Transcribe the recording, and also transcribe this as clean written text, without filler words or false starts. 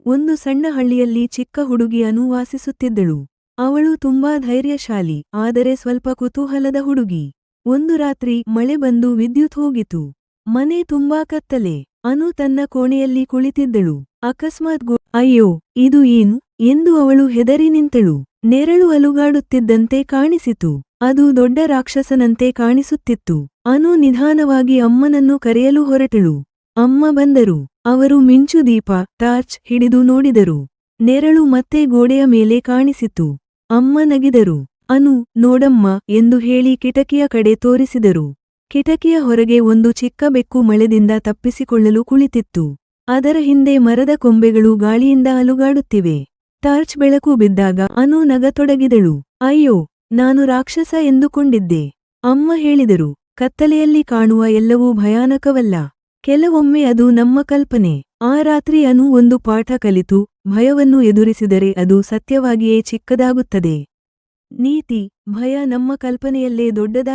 ಒಂದು ಸಣ್ಣ ಹಳ್ಳಿಯಲ್ಲಿ ಚಿಕ್ಕ ಹುಡುಗಿ ಅನು ವಾಸಿಸುತ್ತಿದ್ದಳು. ಅವಳು ತುಂಬಾ ಧೈರ್ಯಶಾಲಿ, ಆದರೆ ಸ್ವಲ್ಪ ಕುತೂಹಲದ ಹುಡುಗಿ. ಒಂದು ರಾತ್ರಿ ಮಳೆ ಬಂದು ವಿದ್ಯುತ್ ಹೋಗಿತು. ಮನೆ ತುಂಬಾ ಕತ್ತಲೆ. ಅನು ತನ್ನ ಕೋಣೆಯಲ್ಲಿ ಕುಳಿತಿದ್ದಳು. ಅಕಸ್ಮಾತ್ ಅಯ್ಯೋ, ಇದು ಏನು ಎಂದು ಅವಳು ಹೆದರಿ ನಿಂತಳು. ನೆರಳು ಅಲುಗಾಡುತ್ತಿದ್ದಂತೆ ಕಾಣಿಸಿತು. ಅದು ದೊಡ್ಡ ರಾಕ್ಷಸನಂತೆ ಕಾಣಿಸುತ್ತಿತ್ತು. ಅನು ನಿಧಾನವಾಗಿ ಅಮ್ಮನನ್ನು ಕರೆಯಲು ಹೊರಟಳು. ಅಮ್ಮ ಬಂದರು. ಅವರು ಮಿಂಚು ದೀಪ, ಟಾರ್ಚ್ ಹಿಡಿದು ನೋಡಿದರು. ನೆರಳು ಮತ್ತೆ ಗೋಡೆಯ ಮೇಲೆ ಕಾಣಿಸಿತು. ಅಮ್ಮ ನಗಿದರು. ಅನು, ನೋಡಮ್ಮ ಎಂದು ಹೇಳಿ ಕಿಟಕಿಯ ಕಡೆ ತೋರಿಸಿದರು. ಕಿಟಕಿಯ ಹೊರಗೆ ಒಂದು ಚಿಕ್ಕ ಬೆಕ್ಕು ಮಳೆದಿಂದ ತಪ್ಪಿಸಿಕೊಳ್ಳಲು ಕುಳಿತಿತ್ತು. ಅದರ ಹಿಂದೆ ಮರದ ಕೊಂಬೆಗಳು ಗಾಳಿಯಿಂದ ಅಲುಗಾಡುತ್ತಿವೆ. ಟಾರ್ಚ್ ಬೆಳಕು ಬಿದ್ದಾಗ ಅನು ನಗತೊಡಗಿದಳು. ಅಯ್ಯೋ, ನಾನು ರಾಕ್ಷಸ ಎಂದುಕೊಂಡಿದ್ದೆ. ಅಮ್ಮ ಹೇಳಿದರು, ಕತ್ತಲೆಯಲ್ಲಿ ಕಾಣುವ ಎಲ್ಲವೂ ಭಯಾನಕವಲ್ಲ. ಕೆಲವೊಮ್ಮೆ ಅದು ನಮ್ಮ ಕಲ್ಪನೆ. ಆ ರಾತ್ರಿ ಅನು ಒಂದು ಪಾಠ ಕಲಿತು, ಭಯವನ್ನು ಎದುರಿಸಿದರೆ ಅದು ಸತ್ಯವಾಗಿಯೇ ಚಿಕ್ಕದಾಗುತ್ತದೆ. ನೀತಿ: ಭಯ ನಮ್ಮ ಕಲ್ಪನೆಯಲ್ಲೇ ದೊಡ್ಡದಾಗಿ